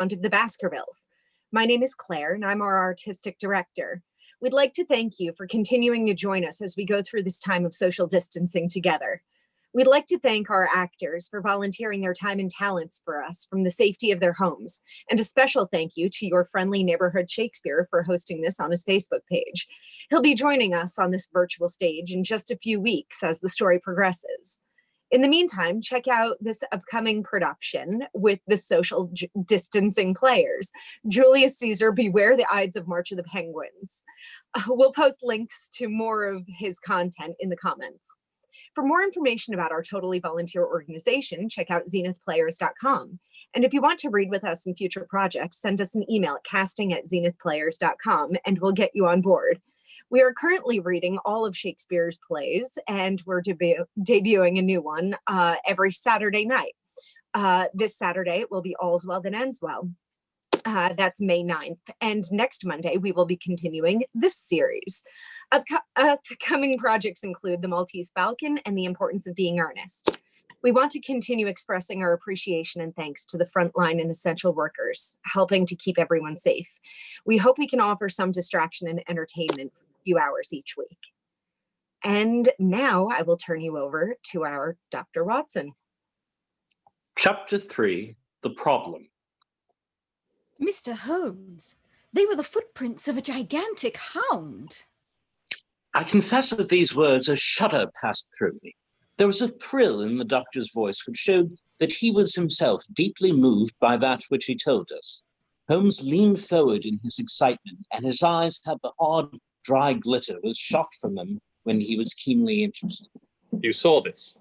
of the Baskervilles. My name is Claire, and I'm our artistic director. We'd like to thank you for continuing to join us as we go through this time of social distancing together. We'd like to thank our actors for volunteering their time and talents for us from the safety of their homes. And a special thank you to your friendly neighborhood Shakespeare for hosting this on his Facebook page. He'll be joining us on this virtual stage in just a few weeks as the story progresses. In the meantime, check out this upcoming production with the social distancing players. Julius Caesar, Beware the Ides of March of the Penguins. We'll post links to more of his content in the comments. For more information about our totally volunteer organization, check out zenithplayers.com. And if you want to read with us in future projects, send us an email at casting@zenithplayers.com and we'll get you on board. We are currently reading all of Shakespeare's plays, and we're debuting a new one every Saturday night. This Saturday, it will be All's Well That Ends Well. That's May 9th. And next Monday, we will be continuing this series. Upcoming projects include The Maltese Falcon and The Importance of Being Earnest. We want to continue expressing our appreciation and thanks to the frontline and essential workers, helping to keep everyone safe. We hope we can offer some distraction and entertainment for a few hours each week. And now I will turn you over to our Dr. Watson. Chapter 3, The Problem. Mr. Holmes, they were the footprints of a gigantic hound. I confess that these words a shudder passed through me. There was a thrill in the doctor's voice which showed that he was himself deeply moved by that which he told us. Holmes leaned forward in his excitement, and his eyes had the hard, dry glitter that shot from them when he was keenly interested. You saw this?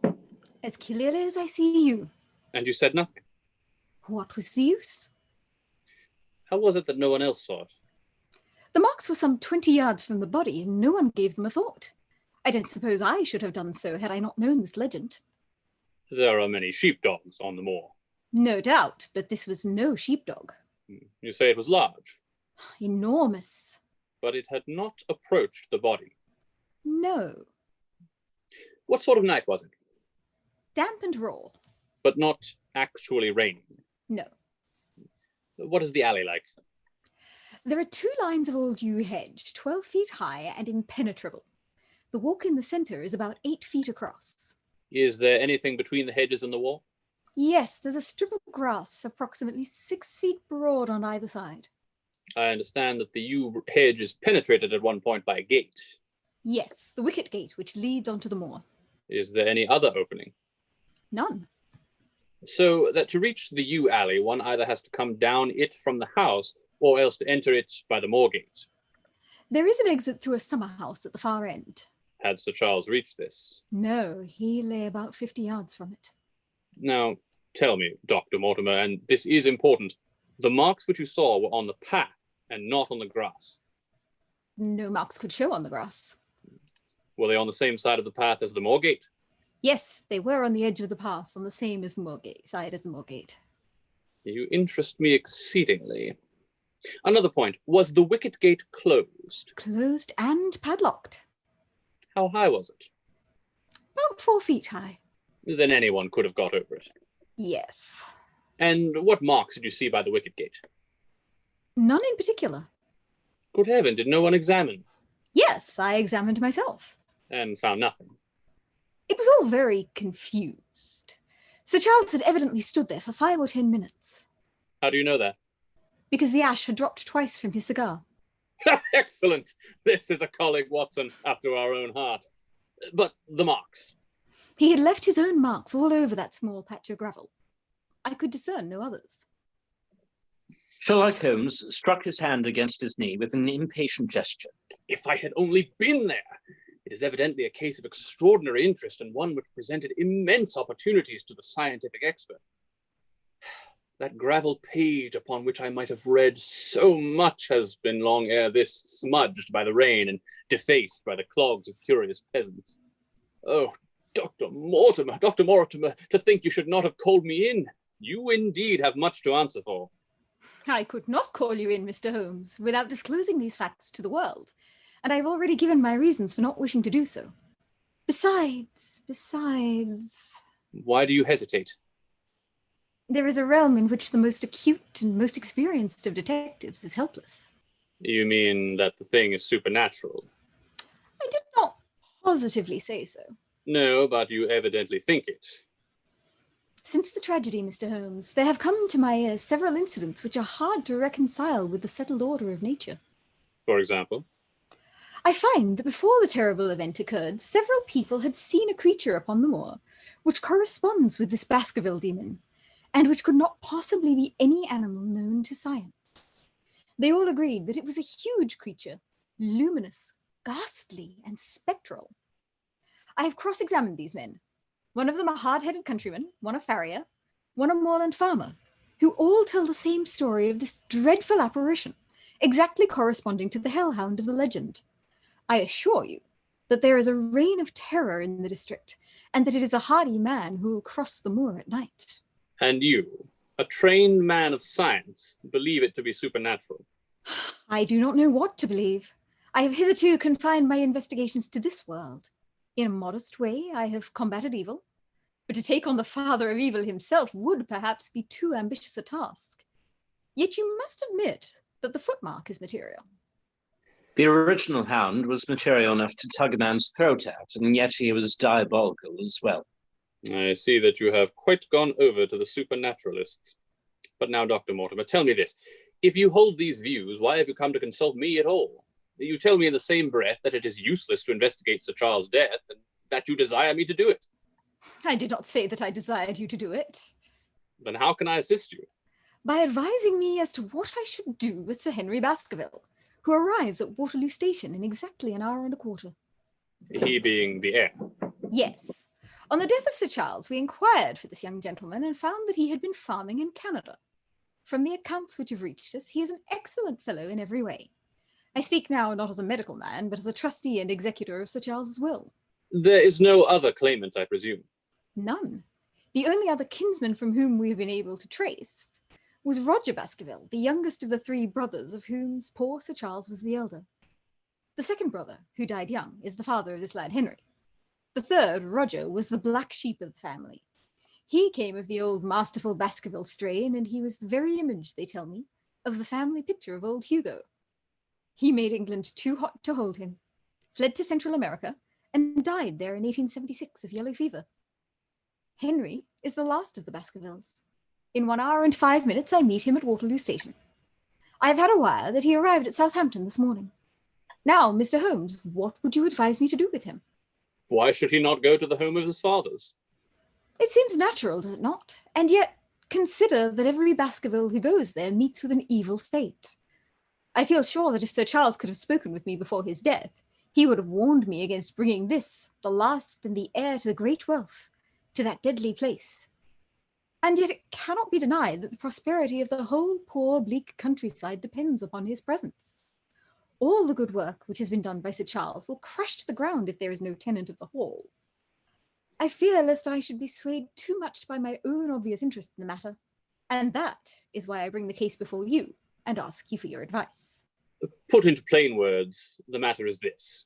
As clearly as I see you. And you said nothing? What was the use? How was it that no one else saw it? The marks were some 20 yards from the body, and no one gave them a thought. I don't suppose I should have done so had I not known this legend. There are many sheepdogs on the moor. No doubt, but this was no sheepdog. You say it was large? Enormous. But it had not approached the body. No. What sort of night was it? Damp and raw. But not actually raining? No. What is the alley like? There are 2 lines of old yew hedge, 12 feet high and impenetrable. The walk in the centre is about 8 feet across. Is there anything between the hedges and the wall? Yes, there's a strip of grass approximately 6 feet broad on either side. I understand that the yew hedge is penetrated at one point by a gate. Yes, the wicket gate which leads onto the moor. Is there any other opening? None. So that to reach the yew alley, one either has to come down it from the house or else to enter it by the moor gate. There is an exit through a summer house at the far end. Had Sir Charles reached this? No, he lay about 50 yards from it. Now, tell me, Dr. Mortimer, and this is important, the marks which you saw were on the path and not on the grass. No marks could show on the grass. Were they on the same side of the path as the moor gate? Yes, they were on the edge of the path, on the same as the moor gate, side as the moor gate. You interest me exceedingly. Another point, was the wicket gate closed? Closed and padlocked. How high was it? About 4 feet high. Then anyone could have got over it. Yes. And what marks did you see by the wicket gate? None in particular. Good heaven, did no one examine? Yes, I examined myself. And found nothing. It was all very confused. Sir Charles had evidently stood there for 5 or 10 minutes. How do you know that? Because the ash had dropped twice from his cigar. Excellent. This is a colleague, Watson, after our own heart. But the marks? He had left his own marks all over that small patch of gravel. I could discern no others. Sherlock Holmes struck his hand against his knee with an impatient gesture. If I had only been there! It is evidently a case of extraordinary interest and one which presented immense opportunities to the scientific expert. That gravel page upon which I might have read so much has been long ere this smudged by the rain and defaced by the clogs of curious peasants. Oh, Dr. Mortimer, to think you should not have called me in. You indeed have much to answer for. I could not call you in, Mr. Holmes, without disclosing these facts to the world, and I've already given my reasons for not wishing to do so. Besides... Why do you hesitate? There is a realm in which the most acute and most experienced of detectives is helpless. You mean that the thing is supernatural? I did not positively say so. No, but you evidently think it. Since the tragedy, Mr. Holmes, there have come to my ears several incidents which are hard to reconcile with the settled order of nature. For example? I find that before the terrible event occurred, several people had seen a creature upon the moor which corresponds with this Baskerville demon, and which could not possibly be any animal known to science. They all agreed that it was a huge creature, luminous, ghastly, and spectral. I have cross-examined these men. One of them a hard-headed countryman, one a farrier, one a moorland farmer, who all tell the same story of this dreadful apparition, exactly corresponding to the hellhound of the legend. I assure you that there is a reign of terror in the district, and that it is a hardy man who will cross the moor at night. And you, a trained man of science, believe it to be supernatural? I do not know what to believe. I have hitherto confined my investigations to this world. In a modest way, I have combated evil, but to take on the father of evil himself would perhaps be too ambitious a task. Yet you must admit that the footmark is material. The original hound was material enough to tug a man's throat out, and yet he was diabolical as well. I see that you have quite gone over to the supernaturalists. But now, Dr. Mortimer, tell me this. If you hold these views, why have you come to consult me at all? You tell me in the same breath that it is useless to investigate Sir Charles' death, and that you desire me to do it. I did not say that I desired you to do it. Then how can I assist you? By advising me as to what I should do with Sir Henry Baskerville, who arrives at Waterloo Station in exactly an hour and a quarter. He being the heir. Yes. On the death of Sir Charles, we inquired for this young gentleman and found that he had been farming in Canada. From the accounts which have reached us, he is an excellent fellow in every way. I speak now not as a medical man, but as a trustee and executor of Sir Charles's will. There is no other claimant, I presume? None. The only other kinsman from whom we have been able to trace was Roger Baskerville, the youngest of the three brothers, of whom poor Sir Charles was the elder. The second brother, who died young, is the father of this lad Henry. The third, Roger, was the black sheep of the family. He came of the old masterful Baskerville strain, and he was the very image, they tell me, of the family picture of old Hugo. He made England too hot to hold him, fled to Central America, and died there in 1876 of yellow fever. Henry is the last of the Baskervilles. In 1 hour and 5 minutes, I meet him at Waterloo Station. I have had a wire that he arrived at Southampton this morning. Now, Mr. Holmes, what would you advise me to do with him? Why should he not go to the home of his fathers? It seems natural, does it not? And yet, consider that every Baskerville who goes there meets with an evil fate. I feel sure that if Sir Charles could have spoken with me before his death, he would have warned me against bringing this, the last and the heir to great wealth, to that deadly place. And yet it cannot be denied that the prosperity of the whole poor, bleak countryside depends upon his presence. All the good work which has been done by Sir Charles will crash to the ground if there is no tenant of the hall. I fear lest I should be swayed too much by my own obvious interest in the matter, and that is why I bring the case before you and ask you for your advice. Put into plain words, the matter is this.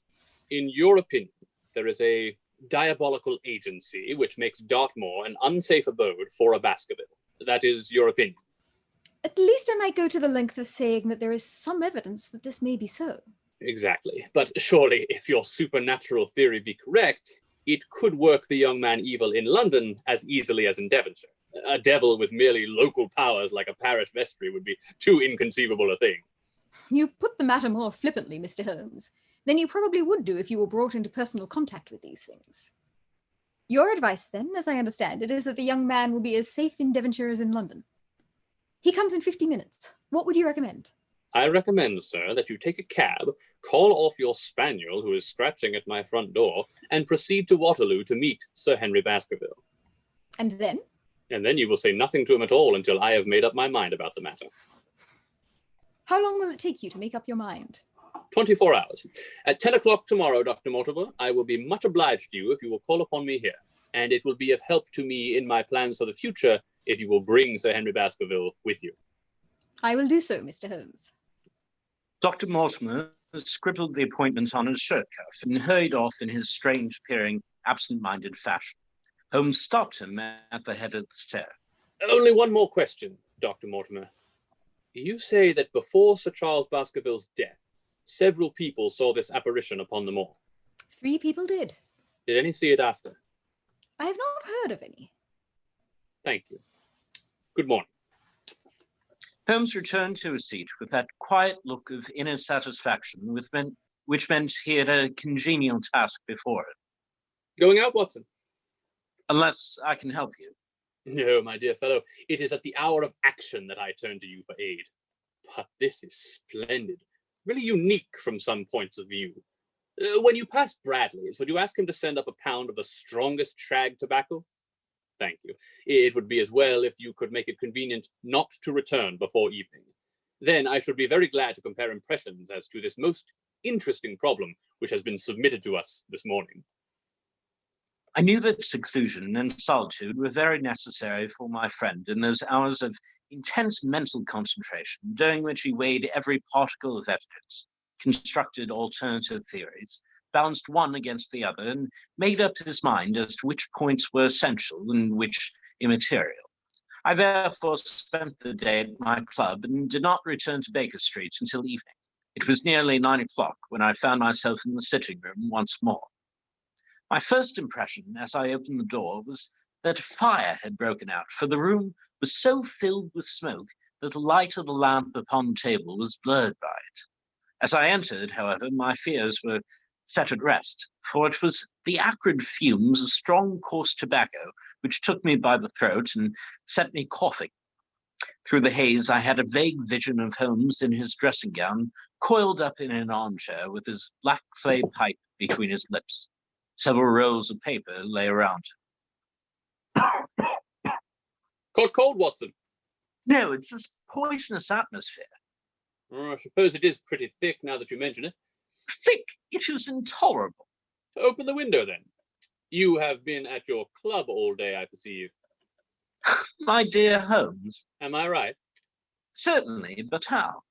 In your opinion, there is a diabolical agency which makes Dartmoor an unsafe abode for a Baskerville. That is your opinion. At least I might go to the length of saying that there is some evidence that this may be so. Exactly. But surely, if your supernatural theory be correct, it could work the young man evil in London as easily as in Devonshire. A devil with merely local powers like a parish vestry would be too inconceivable a thing. You put the matter more flippantly, Mr. Holmes, than you probably would do if you were brought into personal contact with these things. Your advice, then, as I understand it, is that the young man will be as safe in Devonshire as in London. He comes in 50 minutes. What would you recommend? I recommend, sir, that you take a cab, call off your spaniel who is scratching at my front door, and proceed to Waterloo to meet Sir Henry Baskerville. And then? And then you will say nothing to him at all until I have made up my mind about the matter. How long will it take you to make up your mind? 24 hours. At 10 o'clock tomorrow, Dr. Mortimer, I will be much obliged to you if you will call upon me here, and it will be of help to me in my plans for the future if you will bring Sir Henry Baskerville with you. I will do so, Mr. Holmes. Dr. Mortimer scribbled the appointment on his shirt cuff and hurried off in his strange-peering, absent-minded fashion. Holmes stopped him at the head of the stair. Only one more question, Dr. Mortimer. You say that before Sir Charles Baskerville's death, several people saw this apparition upon the moor. 3 people did. Did any see it after? I have not heard of any. Thank you. Good morning. Holmes returned to his seat with that quiet look of inner satisfaction which meant he had a congenial task before it. Going out, Watson? Unless I can help you. No, my dear fellow. It is at the hour of action that I turn to you for aid. But this is splendid. Really unique from some points of view. When you pass Bradley's, would you ask him to send up a pound of the strongest shag tobacco? Thank you. It would be as well if you could make it convenient not to return before evening. Then I should be very glad to compare impressions as to this most interesting problem which has been submitted to us this morning. I knew that seclusion and solitude were very necessary for my friend in those hours of intense mental concentration during which he weighed every particle of evidence, constructed alternative theories, balanced one against the other, and made up his mind as to which points were essential and which immaterial. I therefore spent the day at my club and did not return to Baker Street until evening. It was nearly 9 o'clock when I found myself in the sitting room once more. My first impression as I opened the door was that a fire had broken out, for the room was so filled with smoke that the light of the lamp upon the table was blurred by it. As I entered, however, my fears were set at rest, for it was the acrid fumes of strong, coarse tobacco which took me by the throat and set me coughing. Through the haze, I had a vague vision of Holmes in his dressing gown, coiled up in an armchair with his black clay pipe between his lips. Several rolls of paper lay around him. Caught cold, Watson? No, it's this poisonous atmosphere. I suppose it is pretty thick now that you mention it. Thick? It is intolerable. Open the window, then. You have been at your club all day, I perceive. My dear Holmes. Am I right? Certainly, but how?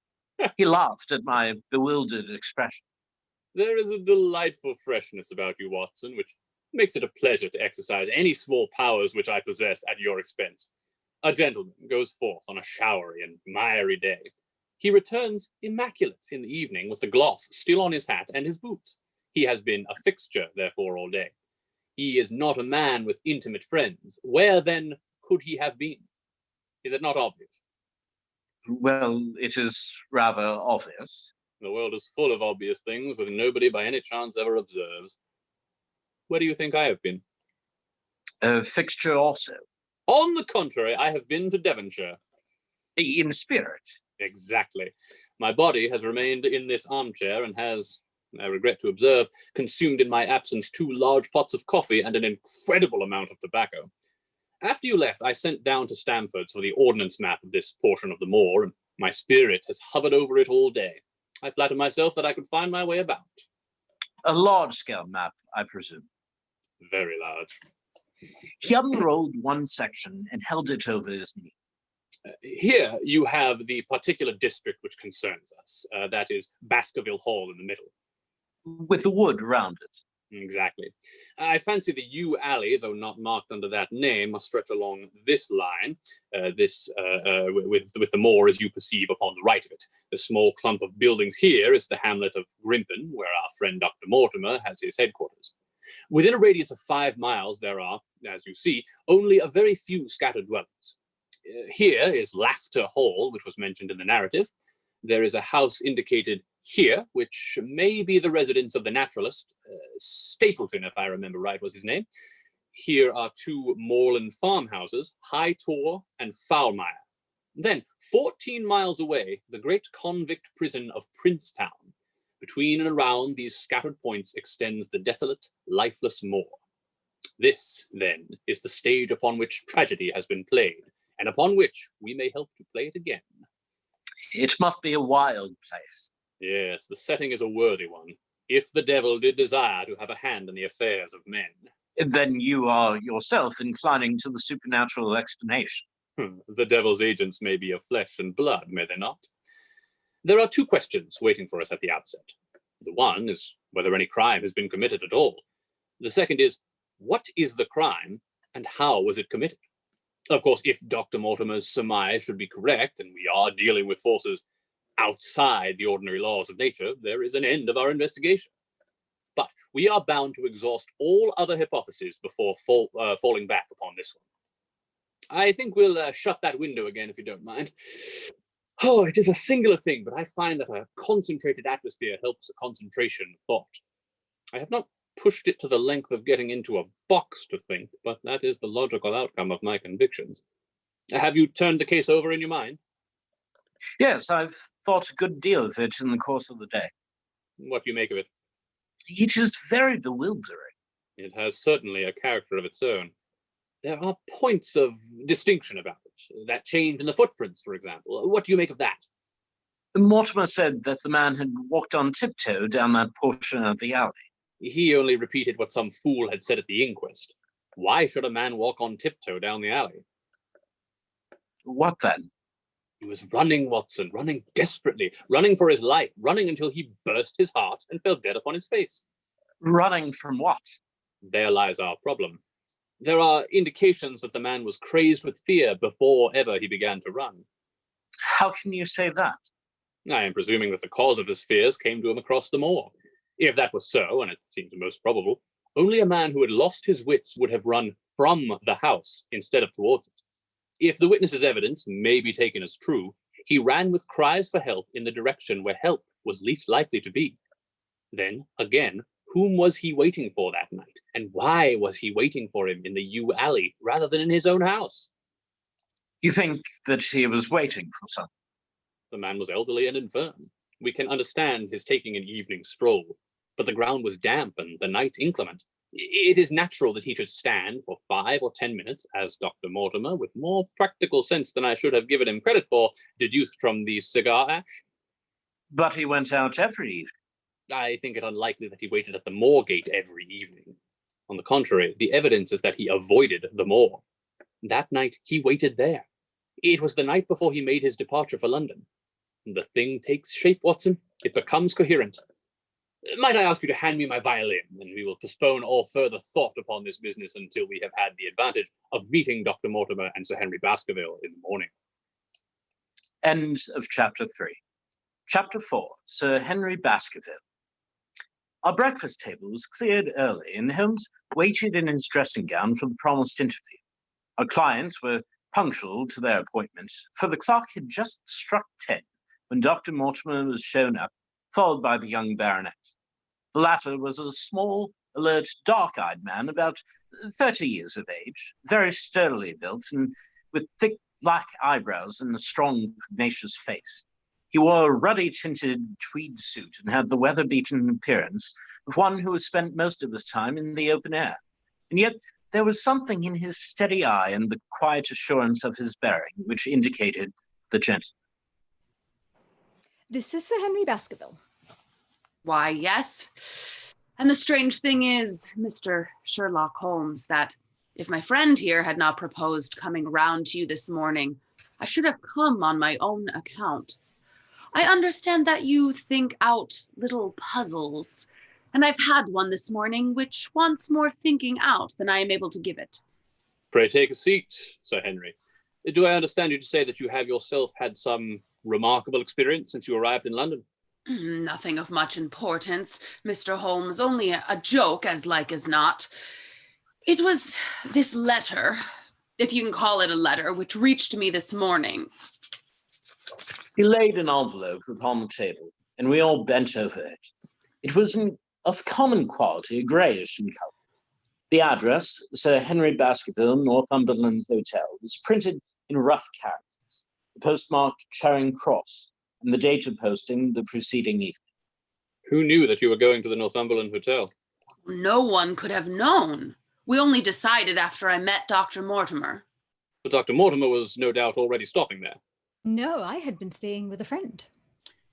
He laughed at my bewildered expression. There is a delightful freshness about you, Watson, which makes it a pleasure to exercise any small powers which I possess at your expense. A gentleman goes forth on a showery and miry day. He returns immaculate in the evening with the gloss still on his hat and his boots. He has been a fixture, therefore, all day. He is not a man with intimate friends. Where, then, could he have been? Is it not obvious? Well, it is rather obvious. The world is full of obvious things which nobody by any chance ever observes. Where do you think I have been? A fixture also. On the contrary, I have been to Devonshire. In spirit. Exactly. My body has remained in this armchair and has, I regret to observe, consumed in my absence 2 large pots of coffee and an incredible amount of tobacco. After you left, I sent down to Stamford's for the ordnance map of this portion of the moor, and my spirit has hovered over it all day. I flatter myself that I could find my way about. A large-scale map, I presume. Very large. He unrolled one section and held it over his knee. Here you have the particular district which concerns us. That is Baskerville Hall in the middle. With the wood around it. Exactly. I fancy the yew alley, though not marked under that name, must stretch along this line, with the moor as you perceive upon the right of it. The small clump of buildings here is the hamlet of Grimpen, where our friend Dr. Mortimer has his headquarters. Within a radius of 5 miles, there are, as you see, only a very few scattered dwellings. Here is Laughter Hall, which was mentioned in the narrative. There is a house indicated here, which may be the residence of the naturalist, Stapleton, if I remember right, was his name. Here are 2 moorland farmhouses, High Tor and Foulmire. Then, 14 miles away, the great convict prison of Princetown. Between and around these scattered points extends the desolate, lifeless moor. This, then, is the stage upon which tragedy has been played, and upon which we may help to play it again. It must be a wild place. Yes, the setting is a worthy one, if the devil did desire to have a hand in the affairs of men. Then you are yourself inclining to the supernatural explanation. The devil's agents may be of flesh and blood, may they not? There are 2 questions waiting for us at the outset. The one is whether any crime has been committed at all. The second is, what is the crime and how was it committed? Of course, if Dr. Mortimer's surmise should be correct, and we are dealing with forces outside the ordinary laws of nature, there is an end of our investigation. But we are bound to exhaust all other hypotheses before falling back upon this one. I think we'll shut that window again, if you don't mind. Oh, it is a singular thing, but I find that a concentrated atmosphere helps a concentration of thought. I have not pushed it to the length of getting into a box to think, but that is the logical outcome of my convictions. Have you turned the case over in your mind? Yes, I've thought a good deal of it in the course of the day. What do you make of it? It is very bewildering. It has certainly a character of its own. There are points of distinction about it. That change in the footprints, for example. What do you make of that? Mortimer said that the man had walked on tiptoe down that portion of the alley. He only repeated what some fool had said at the inquest. Why should a man walk on tiptoe down the alley? What then? He was running, Watson, running desperately, running for his life, running until he burst his heart and fell dead upon his face. Running from what? There lies our problem. There are indications that the man was crazed with fear before ever he began to run. How can you say that? I am presuming that the cause of his fears came to him across the moor. If that was so, and it seems most probable, only a man who had lost his wits would have run from the house instead of towards it. If the witness's evidence may be taken as true, he ran with cries for help in the direction where help was least likely to be. Then, again, whom was he waiting for that night? And why was he waiting for him in the yew alley rather than in his own house? You think that he was waiting for something? The man was elderly and infirm. We can understand his taking an evening stroll, but the ground was damp and the night inclement. It is natural that he should stand for 5 or 10 minutes, as Dr. Mortimer, with more practical sense than I should have given him credit for, deduced from the cigar ash. But he went out every evening. I think it unlikely that he waited at the moor gate every evening. On the contrary, the evidence is that he avoided the moor. That night, he waited there. It was the night before he made his departure for London. The thing takes shape, Watson. It becomes coherent. Might I ask you to hand me my violin, and we will postpone all further thought upon this business until we have had the advantage of meeting Dr. Mortimer and Sir Henry Baskerville in the morning. End of chapter 3. Chapter 4, Sir Henry Baskerville. Our breakfast table was cleared early, and Holmes waited in his dressing gown for the promised interview. Our clients were punctual to their appointment, for the clock had just struck 10 when Dr. Mortimer was shown up, followed by the young baronet. The latter was a small, alert, dark-eyed man, about 30 years of age, very sturdily built, and with thick black eyebrows and a strong, pugnacious face. He wore a ruddy-tinted tweed suit and had the weather-beaten appearance of one who has spent most of his time in the open air. And yet there was something in his steady eye and the quiet assurance of his bearing which indicated the gentleman. This is Sir Henry Baskerville. Why, yes. And the strange thing is, Mr. Sherlock Holmes, that if my friend here had not proposed coming round to you this morning, I should have come on my own account. I understand that you think out little puzzles, and I've had one this morning which wants more thinking out than I am able to give it. Pray take a seat, Sir Henry. Do I understand you to say that you have yourself had some remarkable experience since you arrived in London? Nothing of much importance, Mr. Holmes, only a joke as like as not. It was this letter, if you can call it a letter, which reached me this morning. He laid an envelope upon the table, and we all bent over it. It was of common quality, greyish in colour. The address, Sir Henry Baskerville, Northumberland Hotel, was printed in rough characters, the postmark Charing Cross, and the date of posting the preceding evening. Who knew that you were going to the Northumberland Hotel? No one could have known. We only decided after I met Dr. Mortimer. But Dr. Mortimer was no doubt already stopping there. No, I had been staying with a friend.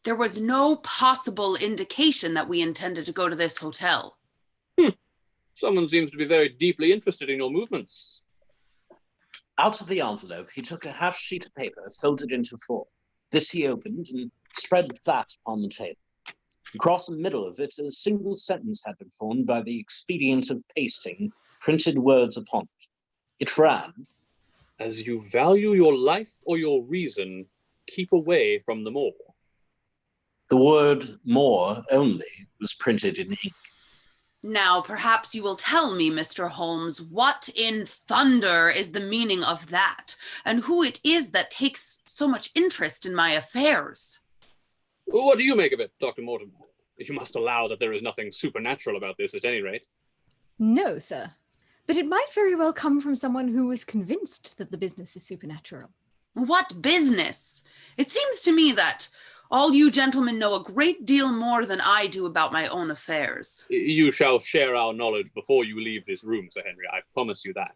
There was no possible indication that we intended to go to this hotel. Someone seems to be very deeply interested in your movements. Out of the envelope, he took a half sheet of paper, folded into 4. This he opened and spread flat upon the table. Across the middle of it, a single sentence had been formed by the expedient of pasting printed words upon it. It ran, As you value your life or your reason, keep away from them all. The word more only was printed in ink. Now, perhaps you will tell me, Mr. Holmes, what in thunder is the meaning of that, and who it is that takes so much interest in my affairs. What do you make of it, Dr. Mortimer? You must allow that there is nothing supernatural about this at any rate. No, sir. But it might very well come from someone who is convinced that the business is supernatural. What business? It seems to me that all you gentlemen know a great deal more than I do about my own affairs. You shall share our knowledge before you leave this room, Sir Henry. I promise you that.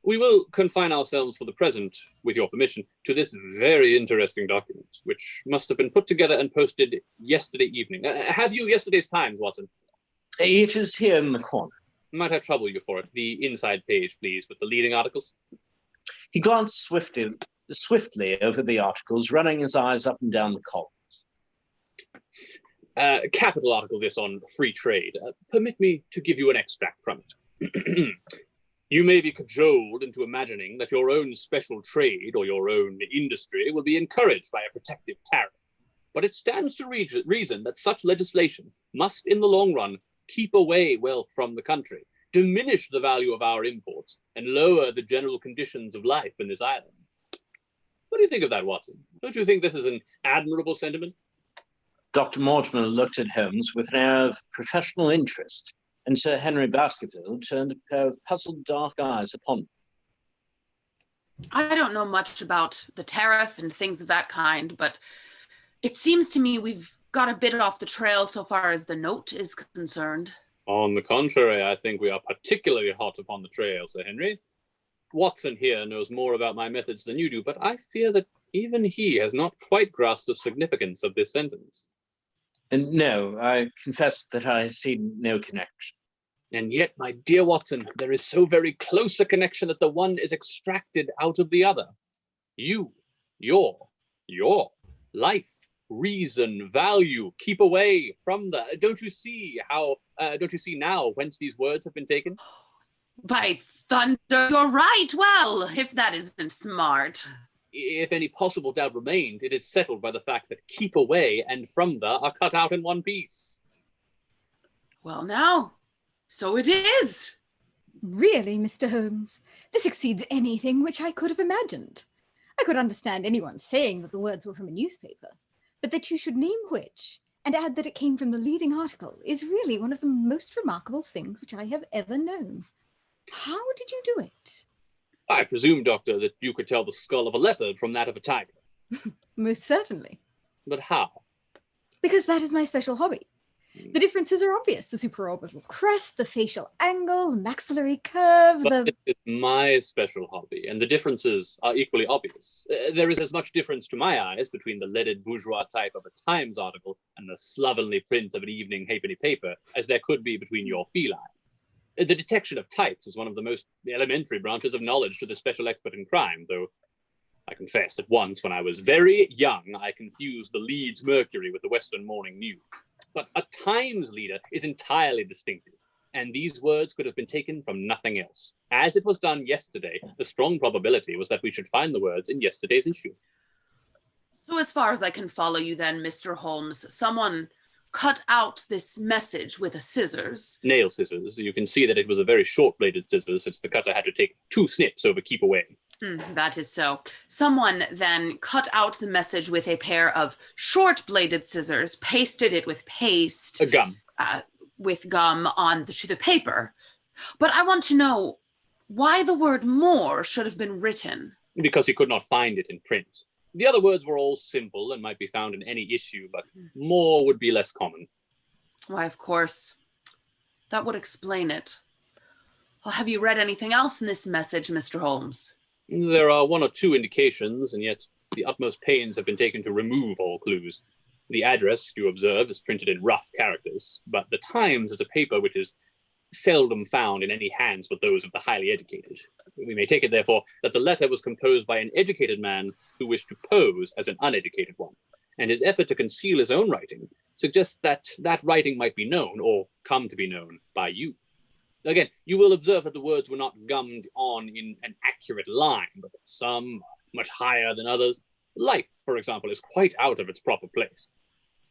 We will confine ourselves for the present, with your permission, to this very interesting document, which must have been put together and posted yesterday evening. Have you yesterday's Times, Watson? It is here in the corner. Might I trouble you for it? The inside page, please, with the leading articles. He glanced swiftly over the articles, running his eyes up and down the columns. Capital article this on free trade. Permit me to give you an extract from it. You may be cajoled into imagining that your own special trade or your own industry will be encouraged by a protective tariff. But it stands to reason that such legislation must, in the long run, keep away wealth from the country, diminish the value of our imports, and lower the general conditions of life in this island. What do you think of that, Watson? Don't you think this is an admirable sentiment? Dr. Mortimer looked at Holmes with an air of professional interest, and Sir Henry Baskerville turned a pair of puzzled dark eyes upon him. I don't know much about the tariff and things of that kind, but it seems to me we've got a bit off the trail so far as the note is concerned. On the contrary, I think we are particularly hot upon the trail, Sir Henry. Watson here knows more about my methods than you do, but I fear that even he has not quite grasped the significance of this sentence. And no, I confess that I see no connection. And yet, my dear Watson, there is so very close a connection that the one is extracted out of the other. You, your life, reason, value, keep away from the. Don't you see now whence these words have been taken? By thunder, you're right. Well, if that isn't smart. If any possible doubt remained, it is settled by the fact that keep away and from the are cut out in one piece. Well, now, so it is. Really, Mr. Holmes, this exceeds anything which I could have imagined. I could understand anyone saying that the words were from a newspaper, but that you should name which and add that it came from the leading article is really one of the most remarkable things which I have ever known. How did you do it? I presume, Doctor, that you could tell the skull of a leopard from that of a tiger. Most certainly. But how? Because that is my special hobby. The differences are obvious. The supraorbital crest, the facial angle, the maxillary curve, But it is my special hobby, and the differences are equally obvious. There is as much difference to my eyes between the leaded bourgeois type of a Times article and the slovenly print of an evening halfpenny paper as there could be between your felines. The detection of types is one of the most elementary branches of knowledge to the special expert in crime, though I confess that once, when I was very young, I confused the Leeds Mercury with the Western Morning News. But a Times leader is entirely distinctive, and these words could have been taken from nothing else. As it was done yesterday, the strong probability was that we should find the words in yesterday's issue. So as far as I can follow you then, Mr. Holmes, someone cut out this message with a scissors. Nail scissors. You can see that it was a very short-bladed scissors, since the cutter had to take 2 snips over keep away. That is so. Someone then cut out the message with a pair of short-bladed scissors, pasted it with paste. A gum. With gum to the paper. But I want to know why the word more should have been written. Because he could not find it in print. The other words were all simple and might be found in any issue, but more would be less common. Why, of course. That would explain it. Well, have you read anything else in this message, Mr. Holmes? There are 1 or 2 indications, and yet the utmost pains have been taken to remove all clues. The address, you observe, is printed in rough characters, but the Times is a paper which is seldom found in any hands but those of the highly educated. We may take it, therefore, that the letter was composed by an educated man who wished to pose as an uneducated one, and his effort to conceal his own writing suggests that that writing might be known, or come to be known, by you. Again, you will observe that the words were not gummed on in an accurate line, but Some much higher than others. Life, for example, is quite out of its proper place.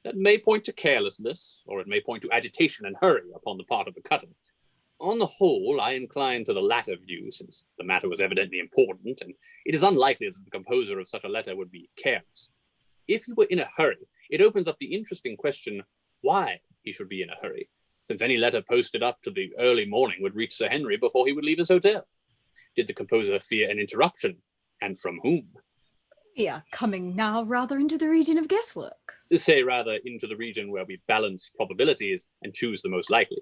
That may point to carelessness, or it may point to agitation and hurry upon the part of the cutter. On the whole, I incline to the latter view, since the matter was evidently important, and it is unlikely that the composer of such a letter would be careless. If he were in a hurry, it opens up the interesting question why he should be in a hurry, since any letter posted up to the early morning would reach Sir Henry before he would leave his hotel. Did the composer fear an interruption, and from whom? We are coming now rather into the region of guesswork. Say rather into the region where we balance probabilities and choose the most likely.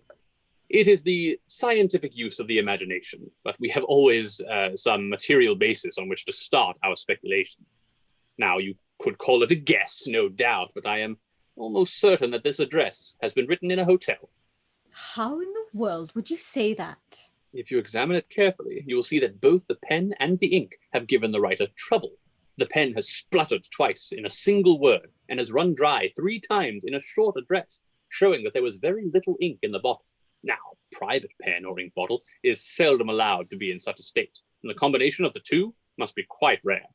It is the scientific use of the imagination, but we have always some material basis on which to start our speculation. Now, you could call it a guess, no doubt, but I am almost certain that this address has been written in a hotel. How in the world would you say that? If you examine it carefully, you will see that both the pen and the ink have given the writer trouble. The pen has spluttered twice in a single word and has run dry 3 times in a short address, showing that there was very little ink in the bottle. Now, private pen or ink bottle is seldom allowed to be in such a state, and the combination of the two must be quite rare.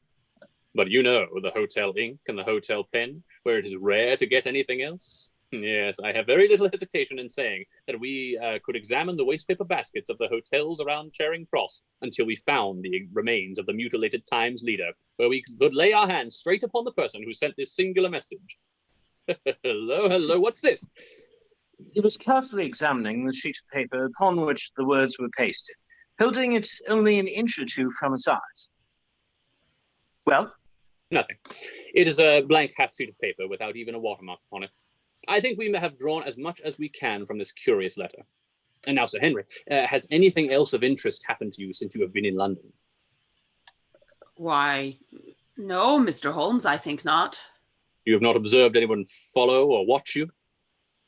But you know the hotel ink and the hotel pen, where it is rare to get anything else? Yes, I have very little hesitation in saying that we could examine the wastepaper baskets of the hotels around Charing Cross until we found the remains of the mutilated Times leader, where we could lay our hands straight upon the person who sent this singular message. Hello, what's this? He was carefully examining the sheet of paper upon which the words were pasted, holding it only an inch or two from his eyes. Well? Nothing. It is a blank half sheet of paper without even a watermark on it. I think we may have drawn as much as we can from this curious letter. And now, Sir Henry, has anything else of interest happened to you since you have been in London? Why, no, Mr. Holmes, I think not. You have not observed anyone follow or watch you?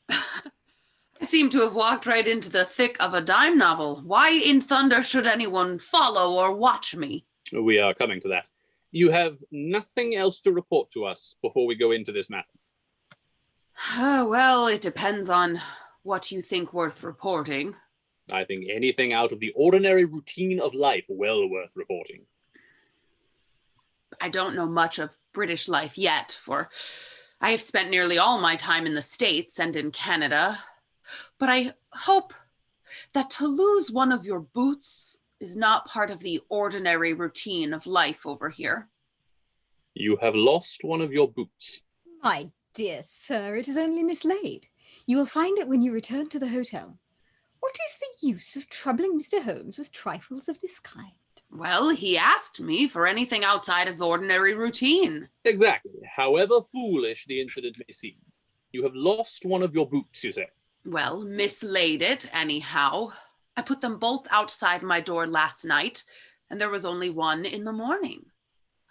I seem to have walked right into the thick of a dime novel. Why in thunder should anyone follow or watch me? We are coming to that. You have nothing else to report to us before we go into this matter? Well, it depends on what you think worth reporting. I think anything out of the ordinary routine of life well worth reporting. I don't know much of British life yet, for I have spent nearly all my time in the States and in Canada. But I hope that to lose one of your boots is not part of the ordinary routine of life over here. You have lost one of your boots. My dear sir, it is only mislaid. You will find it when you return to the hotel. What is the use of troubling Mr. Holmes with trifles of this kind? Well, he asked me for anything outside of ordinary routine. Exactly. However foolish the incident may seem. You have lost one of your boots, you say. Well, mislaid it, anyhow. I put them both outside my door last night, and there was only one in the morning.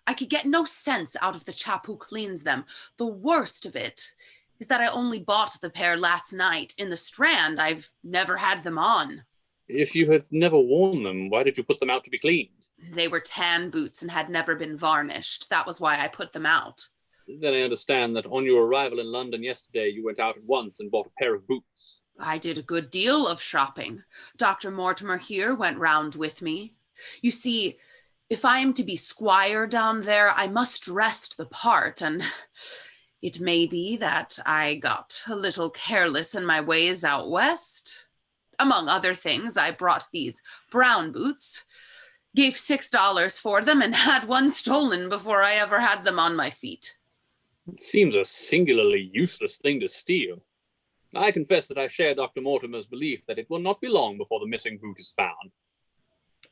I could get no sense out of the chap who cleans them. The worst of it is that I only bought the pair last night in the Strand. I've never had them on. If you had never worn them, why did you put them out to be cleaned? They were tan boots and had never been varnished. That was why I put them out. Then I understand that on your arrival in London yesterday, you went out at once and bought a pair of boots. I did a good deal of shopping. Dr. Mortimer here went round with me. You see, if I am to be squire down there, I must rest the part, and it may be that I got a little careless in my ways out west. Among other things, I brought these brown boots, gave $6 for them, and had one stolen before I ever had them on my feet. It seems a singularly useless thing to steal. I confess that I share Dr. Mortimer's belief that it will not be long before the missing boot is found.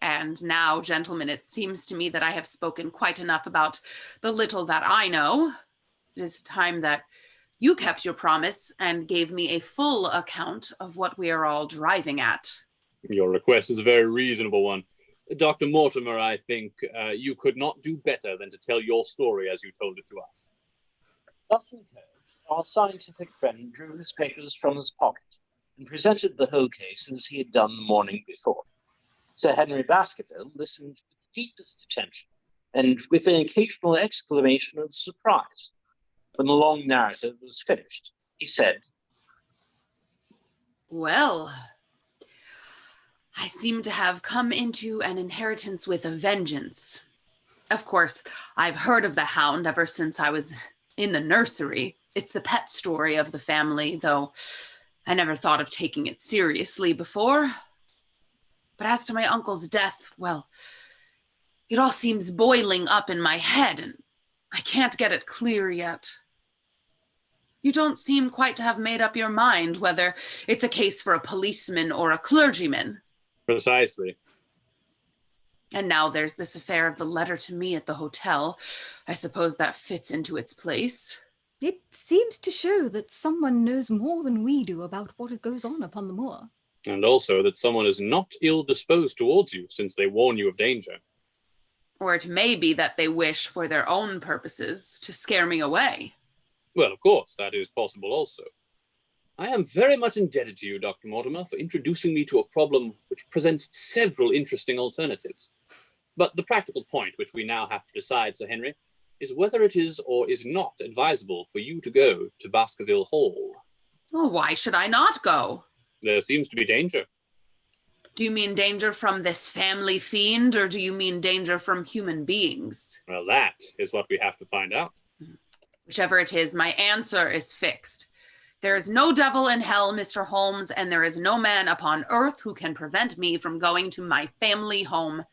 And now, gentlemen, it seems to me that I have spoken quite enough about the little that I know. It is time that you kept your promise and gave me a full account of what we are all driving at. Your request is a very reasonable one. Dr. Mortimer, I think you could not do better than to tell your story as you told it to us. Thus encouraged, our scientific friend drew his papers from his pocket and presented the whole case as he had done the morning before. Sir Henry Baskerville listened with the deepest attention and with an occasional exclamation of surprise. When the long narrative was finished, he said, Well, I seem to have come into an inheritance with a vengeance. Of course, I've heard of the Hound ever since I was in the nursery. It's the pet story of the family, though I never thought of taking it seriously before. But as to my uncle's death, well, it all seems boiling up in my head, and I can't get it clear yet. You don't seem quite to have made up your mind whether it's a case for a policeman or a clergyman. Precisely. And now there's this affair of the letter to me at the hotel. I suppose that fits into its place. It seems to show that someone knows more than we do about what goes on upon the moor. And also that someone is not ill-disposed towards you, since they warn you of danger. Or it may be that they wish, for their own purposes, to scare me away. Well, of course, that is possible also. I am very much indebted to you, Dr. Mortimer, for introducing me to a problem which presents several interesting alternatives. But the practical point which we now have to decide, Sir Henry, is whether it is or is not advisable for you to go to Baskerville Hall. Oh, why should I not go? There seems to be danger. Do you mean danger from this family fiend, or do you mean danger from human beings? Well, that is what we have to find out. Whichever it is, my answer is fixed. There is no devil in hell, Mr. Holmes, and there is no man upon earth who can prevent me from going to my family home.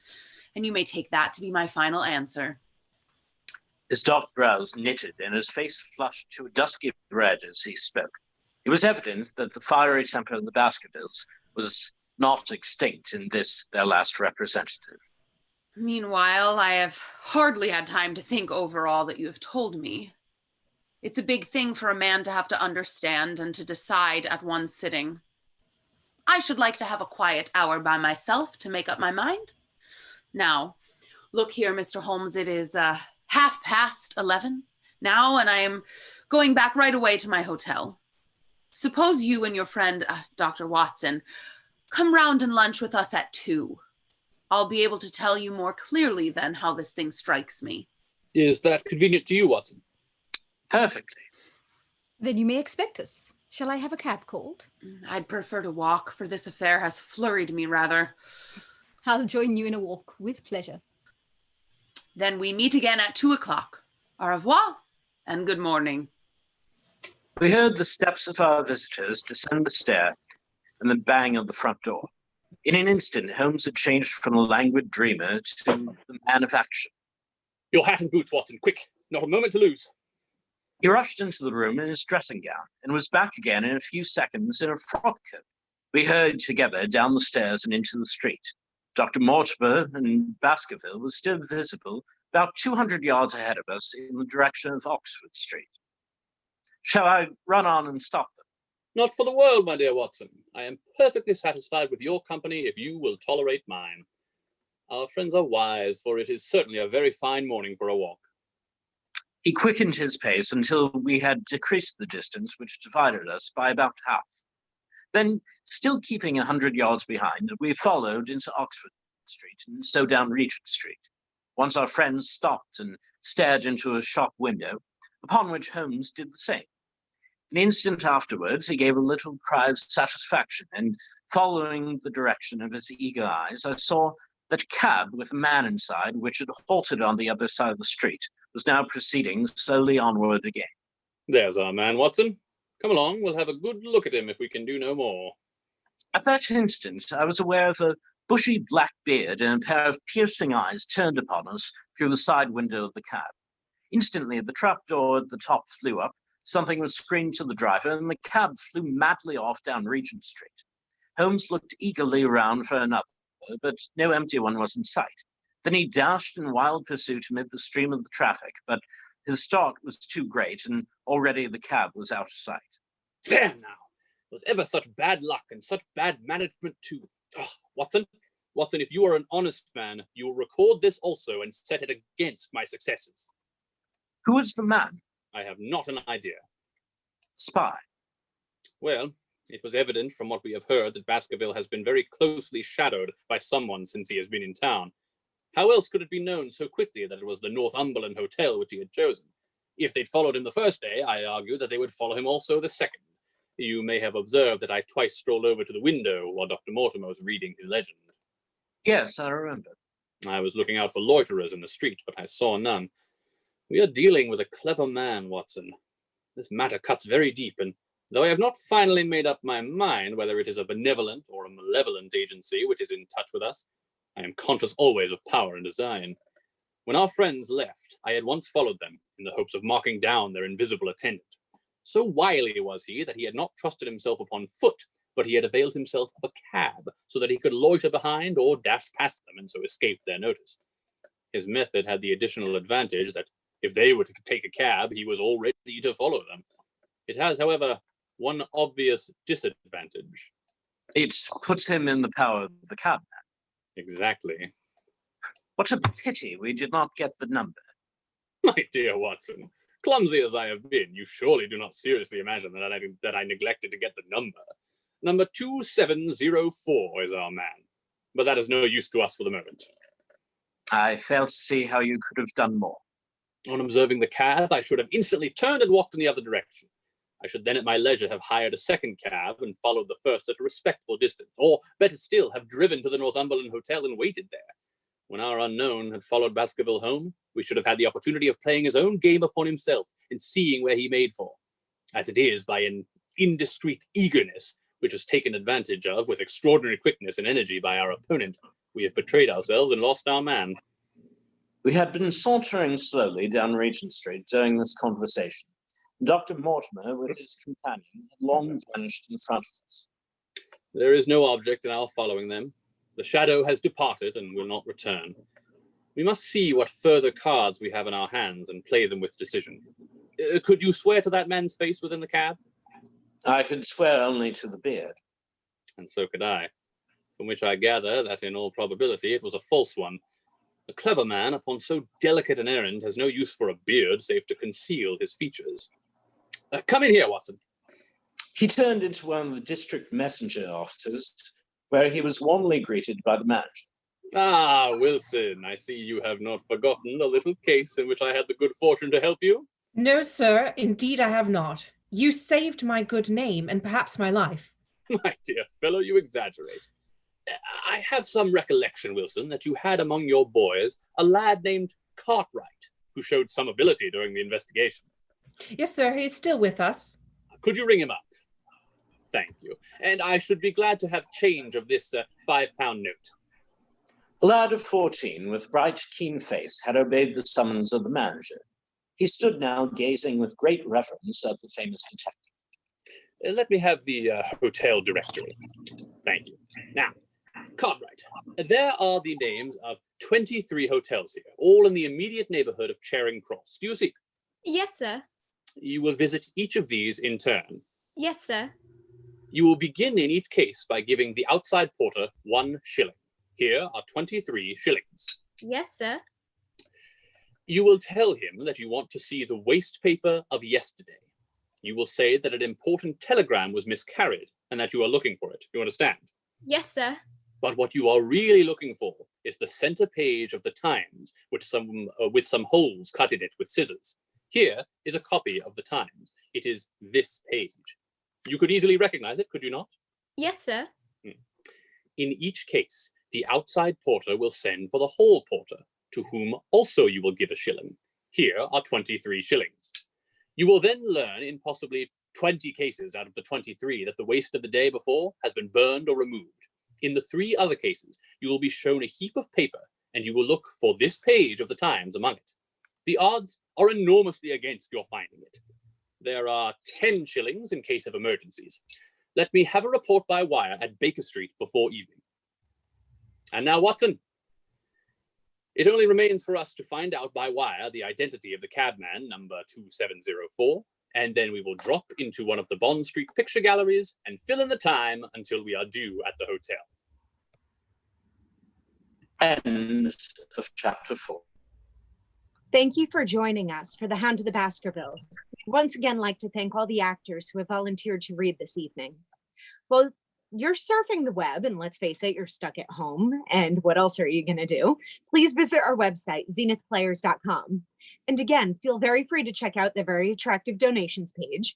And you may take that to be my final answer. His dark brows knitted and his face flushed to a dusky red as he spoke. It was evident that the fiery temper of the Baskervilles was not extinct in this, their last representative. Meanwhile, I have hardly had time to think over all that you have told me. It's a big thing for a man to have to understand and to decide at one sitting. I should like to have a quiet hour by myself to make up my mind. Now, look here, Mr. Holmes, it is 11:30 now, and I am going back right away to my hotel. Suppose you and your friend, Dr. Watson, come round and lunch with us at 2. I'll be able to tell you more clearly then how this thing strikes me. Is that convenient to you, Watson? Perfectly. Then you may expect us. Shall I have a cab called? I'd prefer to walk, for this affair has flurried me rather. I'll join you in a walk with pleasure. Then we meet again at 2 o'clock. Au revoir, and good morning. We heard the steps of our visitors descend the stair and the bang of the front door. In an instant, Holmes had changed from a languid dreamer to the man of action. Your hat and boots, Watson, quick. Not a moment to lose. He rushed into the room in his dressing gown and was back again in a few seconds in a frock coat. We hurried together down the stairs and into the street. Dr. Mortimer and Baskerville was still visible about 200 yards ahead of us in the direction of Oxford Street. Shall I run on and stop them? Not for the world, my dear Watson. I am perfectly satisfied with your company if you will tolerate mine. Our friends are wise, for it is certainly a very fine morning for a walk. He quickened his pace until we had decreased the distance which divided us by about half. Then, still keeping 100 yards behind, we followed into Oxford Street and so down Regent Street. Once our friends stopped and stared into a shop window, upon which Holmes did the same. An instant afterwards, he gave a little cry of satisfaction, and following the direction of his eager eyes, I saw that a cab with a man inside, which had halted on the other side of the street, was now proceeding slowly onward again. There's our man, Watson. Come along, we'll have a good look at him if we can do no more. At that instant, I was aware of a bushy black beard and a pair of piercing eyes turned upon us through the side window of the cab. Instantly, the trapdoor at the top flew up, something was screamed to the driver, and the cab flew madly off down Regent Street. Holmes looked eagerly around for another, but no empty one was in sight. Then he dashed in wild pursuit amid the stream of the traffic, but his start was too great, and already the cab was out of sight. There now! Was ever such bad luck and such bad management too? Oh, Watson, if you are an honest man, you will record this also and set it against my successes. Who is the man? I have not an idea. Spy. Well, it was evident from what we have heard that Baskerville has been very closely shadowed by someone since he has been in town. How else could it be known so quickly that it was the Northumberland Hotel which he had chosen? If they'd followed him the first day, I argued that they would follow him also the second. You may have observed that I twice strolled over to the window while Dr. Mortimer was reading his legend. Yes, I remember. I was looking out for loiterers in the street, but I saw none. We are dealing with a clever man, Watson. This matter cuts very deep, and though I have not finally made up my mind whether it is a benevolent or a malevolent agency which is in touch with us, I am conscious always of power and design. When our friends left, I at once followed them in the hopes of marking down their invisible attendant. So wily was he that he had not trusted himself upon foot, but he had availed himself of a cab so that he could loiter behind or dash past them and so escape their notice. His method had the additional advantage that if they were to take a cab, he was all ready to follow them. It has, however, one obvious disadvantage. It puts him in the power of the cabman. Exactly. What a pity we did not get the number. My dear Watson, clumsy as I have been, you surely do not seriously imagine that I neglected to get the number. Number 2704 is our man, but that is no use to us for the moment. I fail to see how you could have done more. On observing the cab, I should have instantly turned and walked in the other direction. I should then at my leisure have hired a second cab and followed the first at a respectful distance, or better still, have driven to the Northumberland Hotel and waited there. When our unknown had followed Baskerville home, we should have had the opportunity of playing his own game upon himself and seeing where he made for. As it is, by an indiscreet eagerness, which was taken advantage of with extraordinary quickness and energy by our opponent, we have betrayed ourselves and lost our man. We had been sauntering slowly down Regent Street during this conversation. Dr. Mortimer, with his companion, had long vanished in front of us. There is no object in our following them. The shadow has departed and will not return. We must see what further cards we have in our hands and play them with decision. Could you swear to that man's face within the cab? I could swear only to the beard. And so could I, from which I gather that in all probability it was a false one. A clever man upon so delicate an errand has no use for a beard save to conceal his features. Come in here, Watson. He turned into one of the district messenger offices, where he was warmly greeted by the manager. Ah, Wilson, I see you have not forgotten the little case in which I had the good fortune to help you. No, sir, indeed I have not. You saved my good name and perhaps my life. My dear fellow, you exaggerate. I have some recollection, Wilson, that you had among your boys a lad named Cartwright, who showed some ability during the investigation. Yes, sir, he's still with us. Could you ring him up? Thank you. And I should be glad to have change of this £5 note. A lad of 14, with bright, keen face, had obeyed the summons of the manager. He stood now gazing with great reverence at the famous detective. Let me have the hotel directory. Thank you. Now, Cartwright, there are the names of 23 hotels here, all in the immediate neighborhood of Charing Cross. Do you see? Yes, sir. You will visit each of these in turn. Yes, sir. You will begin in each case by giving the outside porter 1 shilling. Here are 23 shillings. Yes, sir. You will tell him that you want to see the waste paper of yesterday. You will say that an important telegram was miscarried and that you are looking for it. You understand? Yes, sir. But what you are really looking for is the center page of the Times, with some holes cut in it with scissors. Here is a copy of the Times. It is this page. You could easily recognize it, could you not? Yes, sir. In each case, the outside porter will send for the hall porter, to whom also you will give a shilling. Here are 23 shillings. You will then learn in possibly 20 cases out of the 23 that the waste of the day before has been burned or removed. In the 3 other cases, you will be shown a heap of paper, and you will look for this page of the Times among it. The odds are enormously against your finding it. There are 10 shillings in case of emergencies. Let me have a report by wire at Baker Street before evening. And now, Watson, it only remains for us to find out by wire the identity of the cabman, number 2704, and then we will drop into one of the Bond Street picture galleries and fill in the time until we are due at the hotel. End of chapter 4. Thank you for joining us for the Hound of the Baskervilles. We'd once again like to thank all the actors who have volunteered to read this evening. Well, you're surfing the web, and let's face it, you're stuck at home, and what else are you going to do? Please visit our website, zenithplayers.com. And again, feel very free to check out the very attractive donations page.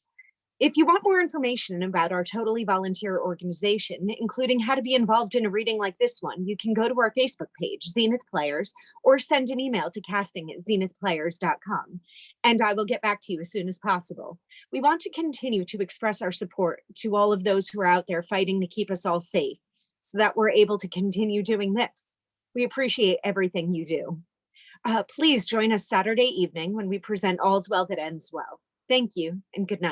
If you want more information about our totally volunteer organization, including how to be involved in a reading like this one, you can go to our Facebook page, Zenith Players, or send an email to casting@zenithplayers.com, and I will get back to you as soon as possible. We want to continue to express our support to all of those who are out there fighting to keep us all safe so that we're able to continue doing this. We appreciate everything you do. Please join us Saturday evening when we present All's Well That Ends Well. Thank you and good night.